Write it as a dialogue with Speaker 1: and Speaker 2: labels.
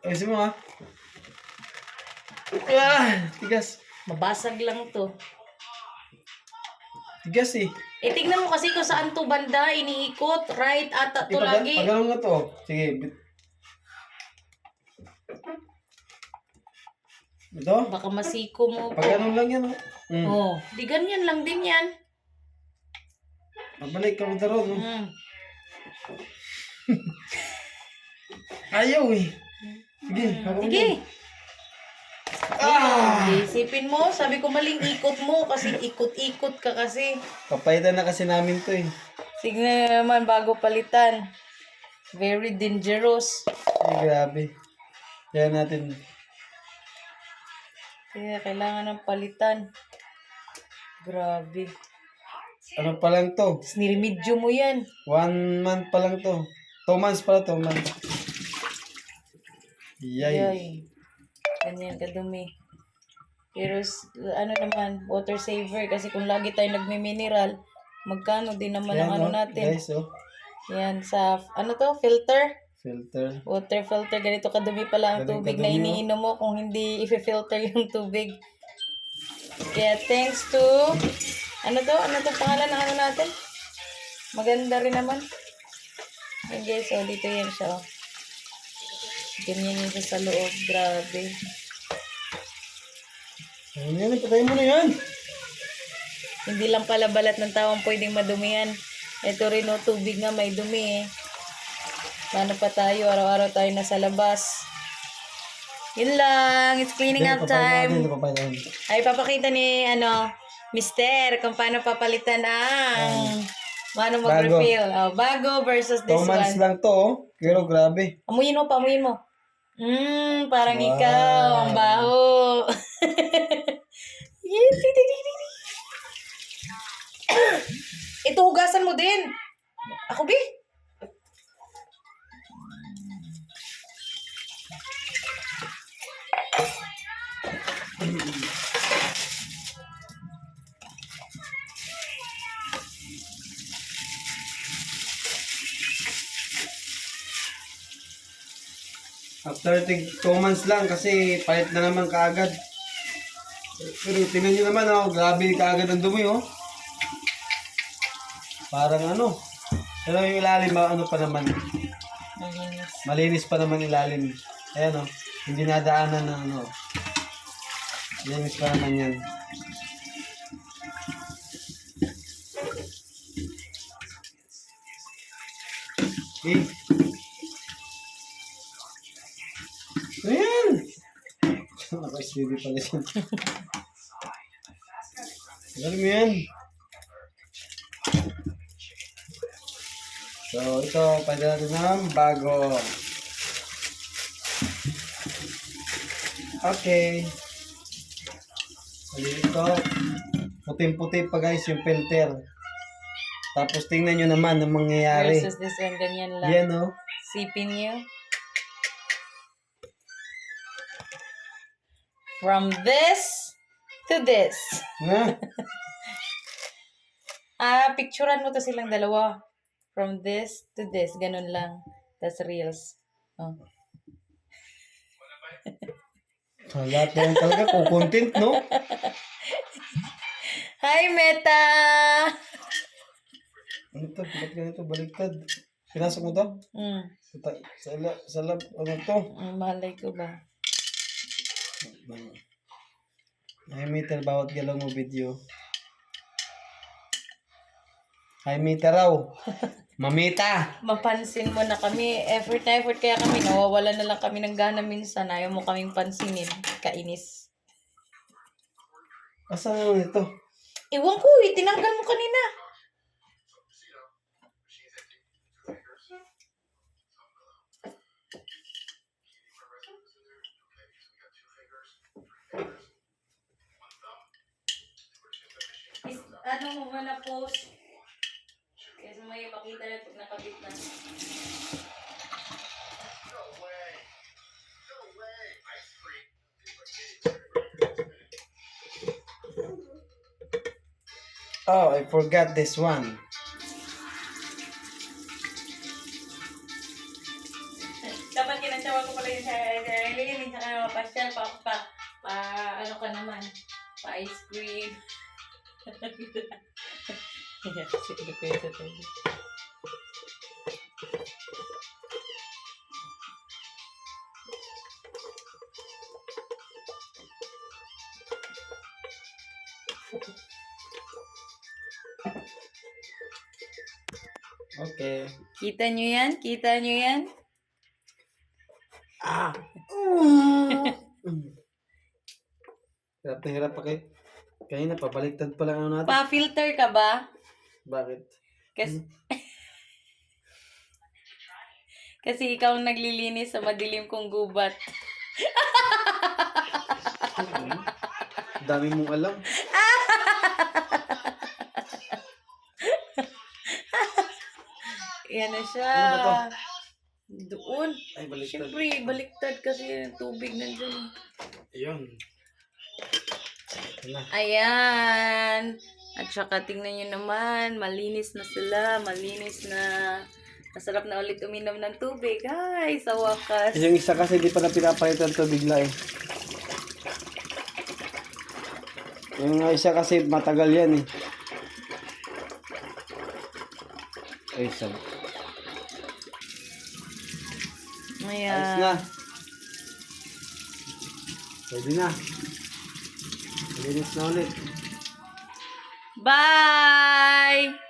Speaker 1: Ayusin mo ha. Tigas.
Speaker 2: Mabasag lang to.
Speaker 1: Tigas eh.
Speaker 2: Tignan mo kasi kung saan to banda, iniikot. Right ata to lagi.
Speaker 1: Pag ganun nga to. Sige. Ito?
Speaker 2: Baka masiko mo.
Speaker 1: Pag ganun lang yan.
Speaker 2: Oh, di ganyan lang din yan.
Speaker 1: Mabalik ka mo daron. Ayaw eh. Sige.
Speaker 2: Sige. Isipin mo, sabi ko maling ikot mo kasi ikot-ikot ka kasi.
Speaker 1: Papaitan na kasi namin to eh.
Speaker 2: Sige naman bago palitan. Very dangerous.
Speaker 1: Ay, grabe. Kaya natin.
Speaker 2: Kaya kailangan ng palitan. Grabe.
Speaker 1: Ano pa lang to?
Speaker 2: Tapos niremedyo mo yan.
Speaker 1: 1 month pa lang to. 2 months pala, 2 months. Yay.
Speaker 2: Yay. Ganyan kadumi. Pero ano naman, water saver. Kasi kung lagi tayo nagmi-mineral, magkano din naman ang ano natin.
Speaker 1: Guys, oh.
Speaker 2: Yan, sa, ano to, filter?
Speaker 1: Filter.
Speaker 2: Water filter. Ganito kadumi pala ang
Speaker 1: Ganito
Speaker 2: tubig na
Speaker 1: kadumi,
Speaker 2: iniinom mo kung hindi i-filter yung tubig. Kaya thanks to, ano to? Ano to pangalan ng ano natin? Maganda rin naman. Yan guys, so dito yan siya. Oh. Ganyan yun siya sa loob. Grabe.
Speaker 1: Ayun yan, patayin mo na yan.
Speaker 2: Hindi lang pala balat ng tao ang pwedeng madumihan. Ito rin o, tubig nga may dumi eh. Paano pa tayo? Araw-araw tayo nasa labas. Yun lang. It's cleaning up time. Ay, papakita ni, Mister, kung paano papalitan ang paano mag-refill. Bago versus this
Speaker 1: 2 months
Speaker 2: one.
Speaker 1: lang to, oh. Pero grabe.
Speaker 2: Amuyin mo, pamuyin mo. Parang ikaw. Ang baho. Ito, hugasan mo din. Ako, Bi.
Speaker 1: After 2 months lang kasi palit na naman kaagad. Pero tingnan nyo naman, oh. Grabe kaagad ang dumi, oh. Parang ano. Pero yung ilalim, ano pa naman.
Speaker 2: Malinis.
Speaker 1: Malinis pa naman ilalim. Ayan, oh. Hindi nadaanan ng ano. Malinis pa naman yan. Eh. Ayan! Naka-SPB pala siya. Alam mo yan. So, ito, pwede natin ng bago. Okay. Ito, puting-puti pa guys yung filter. Tapos tingnan nyo naman ang mangyayari.
Speaker 2: Versus this one, ganyan lang.
Speaker 1: Yan, oh.
Speaker 2: Sipin nyo. From this to this. Picturean mo to silang dalawa. From this to this. Ganun lang. That's reels. Oh.
Speaker 1: Lahat na talaga kung content, no?
Speaker 2: Hi, Meta!
Speaker 1: Ano to? Ba't ganito? Baliktad. Pinasok mo to? Sa lab, ano to?
Speaker 2: Malay ko ba?
Speaker 1: High meter bawat galaw mo video. High meter raw. Mamita!
Speaker 2: Mapansin mo na kami. Effort na effort kaya kami. Nawawala na lang kami ng gana minsan. Ayaw mo kaming pansinin. Kainis.
Speaker 1: Asan naman ito?
Speaker 2: Ewan ko eh. Tinanggal mo kanina. Ano mo ba na post? Kasi may makita na pag nakabit na.
Speaker 1: Oh, I forgot this one.
Speaker 2: Dapat kinatsawa ko pala yung sa Eileen, sa pasyal, ano ka naman, pa ice cream. Sige, kwento tayo.
Speaker 1: Okay.
Speaker 2: Kita nyo yan? Kita nyo yan?
Speaker 1: Ah! Hirap na hirap pa kayo. Kanina, pabaliktad pa lang ano natin.
Speaker 2: Pa-filter ka ba?
Speaker 1: Bakit?
Speaker 2: Kasi, kasi ikaw ang naglilinis sa madilim kong gubat.
Speaker 1: Dami mong alam.
Speaker 2: Yan na siya.
Speaker 1: Ano ba
Speaker 2: Doon.
Speaker 1: Ay, baliktad.
Speaker 2: Siyempre, baliktad kasi yung tubig nandun.
Speaker 1: Ayun. Ayun na.
Speaker 2: Ayan. At saka tingnan nyo naman, malinis na sila, malinis na. Masarap na ulit uminom ng tubig. Ay, sa wakas.
Speaker 1: Yung isa kasi di pa na pinapalitan to bigla eh. Yung isa kasi matagal yan eh. Ay, sab.
Speaker 2: Ayan.
Speaker 1: Ayos na. Pwede na. Malinis na ulit.
Speaker 2: Bye!